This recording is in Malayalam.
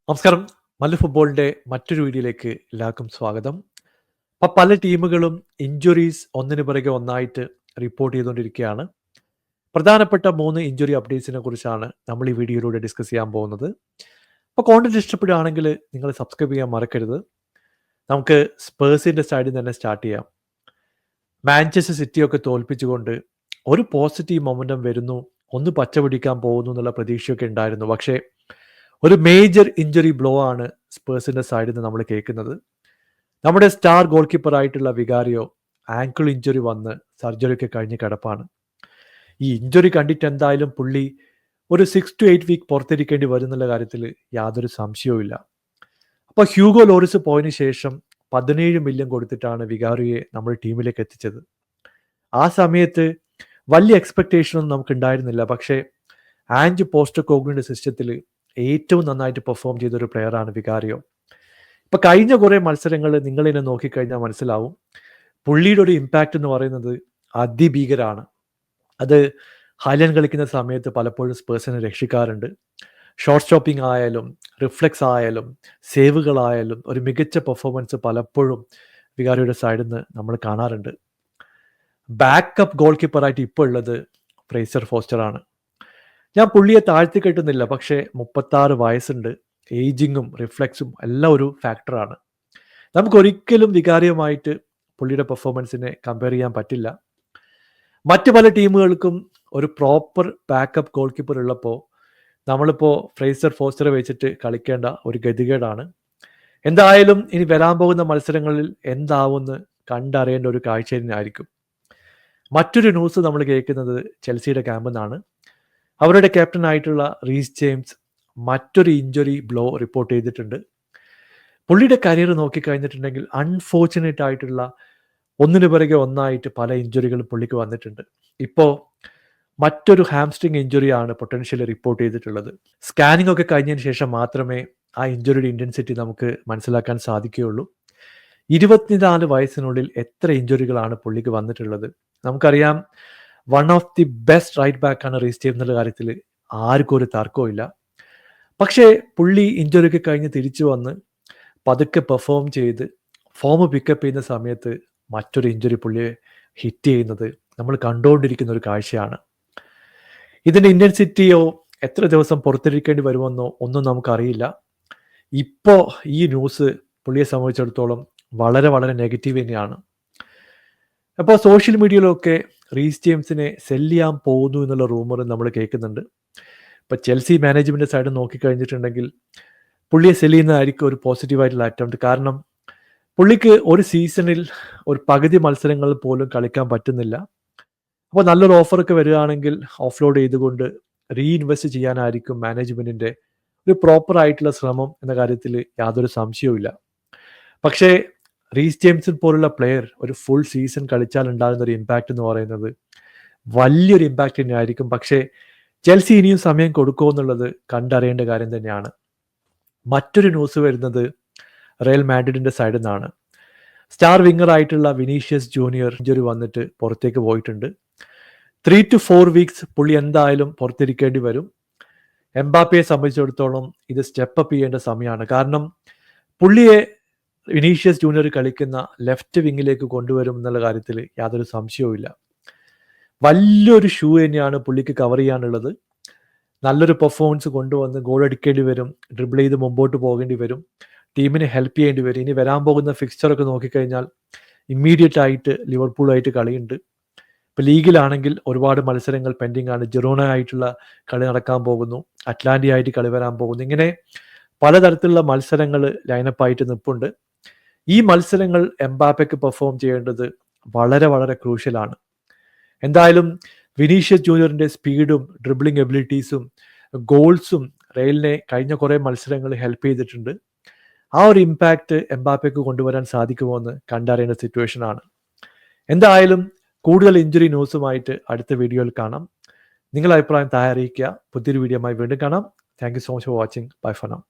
നമസ്കാരം. മല്ലു ഫുട്ബോളിന്റെ മറ്റൊരു വീഡിയോയിലേക്ക് എല്ലാവർക്കും സ്വാഗതം. അപ്പോൾ പല ടീമുകളും ഇഞ്ചുറീസ് ഒന്നിനു പിറകെ ഒന്നായിട്ട് റിപ്പോർട്ട് ചെയ്തുകൊണ്ടിരിക്കുകയാണ്. പ്രധാനപ്പെട്ട 3 ഇഞ്ചുറി അപ്ഡേറ്റ്സിനെ കുറിച്ചാണ് നമ്മൾ ഈ വീഡിയോയിലൂടെ ഡിസ്കസ് ചെയ്യാൻ പോകുന്നത്. അപ്പോൾ കോണ്ടന്റ് ഇഷ്ടപ്പെടുകയാണെങ്കിൽ നിങ്ങൾ സബ്സ്ക്രൈബ് ചെയ്യാൻ മറക്കരുത്. നമുക്ക് സ്പേഴ്സിന്റെ സൈഡിൽ തന്നെ സ്റ്റാർട്ട് ചെയ്യാം. മാഞ്ചസ്റ്റർ സിറ്റിയൊക്കെ തോൽപ്പിച്ചുകൊണ്ട് ഒരു പോസിറ്റീവ് മൊമെന്റം വരുന്നു, ഒന്ന് പച്ച പിടിക്കാൻ പോകുന്നു എന്നുള്ള പ്രതീക്ഷയൊക്കെ ഉണ്ടായിരുന്നു. പക്ഷേ ഒരു മേജർ ഇഞ്ചുറി ബ്ലോ ആണ് സ്പേഴ്സിന്റെ സൈഡിൽ നിന്ന് നമ്മൾ കേൾക്കുന്നത്. നമ്മുടെ സ്റ്റാർ ഗോൾ കീപ്പർ ആയിട്ടുള്ള വികാരിയോ ആങ്കിൾ ഇഞ്ചുറി വന്ന് സർജറി ഒക്കെ കഴിഞ്ഞ് കിടപ്പാണ്. ഈ ഇഞ്ചുറി കണ്ടിട്ട് എന്തായാലും പുള്ളി ഒരു 6 to 8 വീക്ക് പുറത്തിരിക്കേണ്ടി വരും എന്നുള്ള കാര്യത്തിൽ യാതൊരു സംശയവും ഇല്ല. അപ്പോൾ ഹ്യൂഗോ ലോറിസ് പോയതിനു ശേഷം 17 മില്യൺ കൊടുത്തിട്ടാണ് വികാരിയെ നമ്മുടെ ടീമിലേക്ക് എത്തിച്ചത്. ആ സമയത്ത് വലിയ എക്സ്പെക്ടേഷനൊന്നും നമുക്ക് ഉണ്ടായിരുന്നില്ല. പക്ഷേ ആഞ്ച് പോസ്റ്റക്കോഗ്ലുവിന്റെ സിസ്റ്റത്തിൽ ഏറ്റവും നന്നായിട്ട് പെർഫോം ചെയ്തൊരു പ്ലെയറാണ് വികാരിയോ. ഇപ്പൊ കഴിഞ്ഞ കുറെ മത്സരങ്ങൾ നിങ്ങളിനെ നോക്കിക്കഴിഞ്ഞാൽ മനസ്സിലാവും, പുള്ളിയുടെ ഒരു ഇമ്പാക്റ്റ് എന്ന് പറയുന്നത് അതിഭീകരമാണ്. അത് ഹൈലൻഡ് കളിക്കുന്ന സമയത്ത് പലപ്പോഴും സ്പേഴ്സിനെ രക്ഷിക്കാറുണ്ട്. ഷോർട്ട് സ്റ്റോപ്പിംഗ് ആയാലും റിഫ്ലെക്സ് ആയാലും സേവുകളായാലും ഒരു മികച്ച പെർഫോമൻസ് പലപ്പോഴും വികാരിയുടെ സൈഡിൽ നിന്ന് നമ്മൾ കാണാറുണ്ട്. ബാക്കപ്പ് ഗോൾ കീപ്പറായിട്ട് ഇപ്പോൾ ഉള്ളത് ഫ്രേസർ ഫോസ്റ്റർ ആണ്. ഞാൻ പുള്ളിയെ താഴ്ത്തി കെട്ടുന്നില്ല, പക്ഷേ 36 വയസ്സുണ്ട്. ഏജിങ്ങും റിഫ്ലെക്സും എല്ലാം ഒരു ഫാക്ടറാണ്. നമുക്കൊരിക്കലും വികാരിയുമായിട്ട് പുള്ളിയുടെ പെർഫോമൻസിനെ കമ്പയർ ചെയ്യാൻ പറ്റില്ല. മറ്റു പല ടീമുകൾക്കും ഒരു പ്രോപ്പർ ബാക്കപ്പ് ഗോൾ കീപ്പർ ഉള്ളപ്പോൾ നമ്മളിപ്പോൾ ഫ്രേസർ ഫോസ്റ്ററെ വെച്ചിട്ട് കളിക്കേണ്ട ഒരു ഗതികേടാണ്. എന്തായാലും ഇനി വരാൻ പോകുന്ന മത്സരങ്ങളിൽ എന്താവുമെന്ന് കണ്ടറിയേണ്ട ഒരു കാഴ്ച തന്നെയായിരിക്കും. മറ്റൊരു ന്യൂസ് നമ്മൾ കേൾക്കുന്നത് ചെൽസിയുടെ ക്യാമ്പിൽ നിന്നാണ്. അവരുടെ ക്യാപ്റ്റൻ ആയിട്ടുള്ള റീസ് ജെയിംസ് മറ്റൊരു ഇഞ്ചുറി ബ്ലോ റിപ്പോർട്ട് ചെയ്തിട്ടുണ്ട്. പുള്ളിയുടെ കരിയർ നോക്കിക്കഴിഞ്ഞിട്ടുണ്ടെങ്കിൽ അൺഫോർച്ചുനേറ്റ് ആയിട്ടുള്ള ഒന്നിനു പിറകെ ഒന്നായിട്ട് പല ഇഞ്ചുറികളും പുള്ളിക്ക് വന്നിട്ടുണ്ട്. ഇപ്പോൾ മറ്റൊരു ഹാംസ്ട്രിങ് ഇഞ്ചുറിയാണ് പൊട്ടൻഷ്യലി റിപ്പോർട്ട് ചെയ്തിട്ടുള്ളത്. സ്കാനിംഗ് ഒക്കെ കഴിഞ്ഞതിന് ശേഷം മാത്രമേ ആ ഇഞ്ചുറിയുടെ ഇന്റൻസിറ്റി നമുക്ക് മനസ്സിലാക്കാൻ സാധിക്കുകയുള്ളൂ. 24 വയസ്സിനുള്ളിൽ എത്ര ഇഞ്ചുറികളാണ് പുള്ളിക്ക് വന്നിട്ടുള്ളത്. നമുക്കറിയാം, one of the best right back ആണ് റീസ് ജെയിംസ് എന്നുള്ള കാര്യത്തിൽ ആർക്കും ഒരു തർക്കവും ഇല്ല. പക്ഷേ പുള്ളി ഇഞ്ചുറിക്ക് കഴിഞ്ഞ് തിരിച്ചു വന്ന് പതുക്കെ പെർഫോം ചെയ്ത് ഫോം പിക്കപ്പ് ചെയ്യുന്ന സമയത്ത് മറ്റൊരു ഇഞ്ചുറി പുള്ളിയെ ഹിറ്റ് ചെയ്യുന്നത് നമ്മൾ കണ്ടുകൊണ്ടിരിക്കുന്ന ഒരു കാഴ്ചയാണ്. ഇതിൻ്റെ ഇൻറ്റൻസിറ്റിയോ എത്ര ദിവസം പുറത്തിരിക്കേണ്ടി വരുമെന്നോ ഒന്നും നമുക്കറിയില്ല. ഇപ്പോൾ ഈ ന്യൂസ് പുള്ളിയെ സംബന്ധിച്ചിടത്തോളം വളരെ വളരെ നെഗറ്റീവ് തന്നെയാണ്. അപ്പോൾ സോഷ്യൽ മീഡിയയിലൊക്കെ റീസ് ജെയിംസിനെ സെല്ല് ചെയ്യാൻ പോകുന്നു എന്നുള്ള റൂമർ നമ്മൾ കേൾക്കുന്നുണ്ട്. ഇപ്പോൾ ചെൽസി മാനേജ്മെൻറ്റ് സൈഡ് നോക്കിക്കഴിഞ്ഞിട്ടുണ്ടെങ്കിൽ പുള്ളിയെ സെല്ല് ചെയ്യുന്നതായിരിക്കും ഒരു പോസിറ്റീവായിട്ടുള്ള അറ്റംപ്റ്റ്. കാരണം പുള്ളിക്ക് ഒരു സീസണിൽ ഒരു പകുതി മത്സരങ്ങൾ പോലും കളിക്കാൻ പറ്റുന്നില്ല. അപ്പോൾ നല്ലൊരു ഓഫറൊക്കെ വരികയാണെങ്കിൽ ഓഫ്ലോഡ് ചെയ്തുകൊണ്ട് റീഇൻവെസ്റ്റ് ചെയ്യാനായിരിക്കും മാനേജ്മെൻറ്റിൻ്റെ ഒരു പ്രോപ്പർ ആയിട്ടുള്ള ശ്രമം എന്ന കാര്യത്തിൽ യാതൊരു സംശയവുമില്ല. പക്ഷേ റീസ് ജെയിംസൺ പോലുള്ള പ്ലെയർ ഒരു ഫുൾ സീസൺ കളിച്ചാൽ ഉണ്ടാകുന്ന ഒരു ഇമ്പാക്റ്റ് എന്ന് പറയുന്നത് വലിയൊരു ഇമ്പാക്റ്റ് തന്നെയായിരിക്കും. പക്ഷേ ചെൽസി ഇനിയും സമയം കൊടുക്കുമോ എന്നുള്ളത് കണ്ടറിയേണ്ട കാര്യം തന്നെയാണ്. മറ്റൊരു ന്യൂസ് വരുന്നത് റയൽ മാഡ്രിഡിന്റെ സൈഡിൽ നിന്നാണ്. സ്റ്റാർ വിങ്ങർ ആയിട്ടുള്ള വിനീഷ്യസ് ജൂനിയർ ഇഞ്ചുറി വന്നിട്ട് പുറത്തേക്ക് പോയിട്ടുണ്ട്. 3 to 4 വീക്സ് പുള്ളി എന്തായാലും പുറത്തിരിക്കേണ്ടി വരും. എംബാപ്പയെ സംബന്ധിച്ചിടത്തോളം ഇത് സ്റ്റെപ്പ് അപ്പ് ചെയ്യേണ്ട സമയമാണ്. കാരണം പുള്ളിയെ വിനീഷ്യസ് ജൂനിയർ കളിക്കുന്ന ലെഫ്റ്റ് വിങ്ങിലേക്ക് കൊണ്ടുവരും എന്നുള്ള കാര്യത്തിൽ യാതൊരു സംശയവുമില്ല. വലിയൊരു ഷൂ തന്നെയാണ് പുള്ളിക്ക് കവർ ചെയ്യാനുള്ളത്. നല്ലൊരു പെർഫോമൻസ് കൊണ്ടുവന്ന് ഗോൾ അടിക്കേണ്ടി വരും, ഡ്രിബിൾ ചെയ്ത് മുമ്പോട്ട് പോകേണ്ടി വരും, ടീമിനെ ഹെൽപ്പ് ചെയ്യേണ്ടി വരും. ഇനി വരാൻ പോകുന്ന ഫിക്സ്ചറൊക്കെ നോക്കിക്കഴിഞ്ഞാൽ ഇമ്മീഡിയറ്റ് ആയിട്ട് ലിവർപൂളായിട്ട് കളിയുണ്ട്. ഇപ്പോൾ ലീഗിലാണെങ്കിൽ ഒരുപാട് മത്സരങ്ങൾ പെൻഡിങ് ആണ്. ജിറോണ ആയിട്ടുള്ള കളി നടക്കാൻ പോകുന്നു, അറ്റ്ലാന്റി ആയിട്ട് കളി വരാൻ പോകുന്നു. ഇങ്ങനെ പലതരത്തിലുള്ള മത്സരങ്ങൾ ലൈനപ്പായിട്ട് നിൽപ്പുണ്ട്. ഈ മത്സരങ്ങൾ എംബാപ്പയ്ക്ക് പെർഫോം ചെയ്യേണ്ടത് വളരെ വളരെ ക്രൂഷ്യലാണ്. എന്തായാലും വിനീഷ്യസ് ജൂനിയറിന്റെ സ്പീഡും ഡ്രിബ്ലിംഗ് എബിലിറ്റീസും ഗോൾസും റയലിനെ കഴിഞ്ഞ കുറേ മത്സരങ്ങൾ ഹെൽപ്പ് ചെയ്തിട്ടുണ്ട്. ആ ഒരു ഇമ്പാക്റ്റ് എംബാപ്പയ്ക്ക് കൊണ്ടുവരാൻ സാധിക്കുമോ എന്ന് കണ്ടറിയേണ്ട സിറ്റുവേഷൻ ആണ്. എന്തായാലും കൂടുതൽ ഇഞ്ചുറി ന്യൂസുമായിട്ട് അടുത്ത വീഡിയോയിൽ കാണാം. നിങ്ങളുടെ അഭിപ്രായം താഴെ അറിയിക്കുക. പുതിയൊരു വീഡിയോയുമായി വീണ്ടും കാണാം. Thank you so much for watching. Bye for now.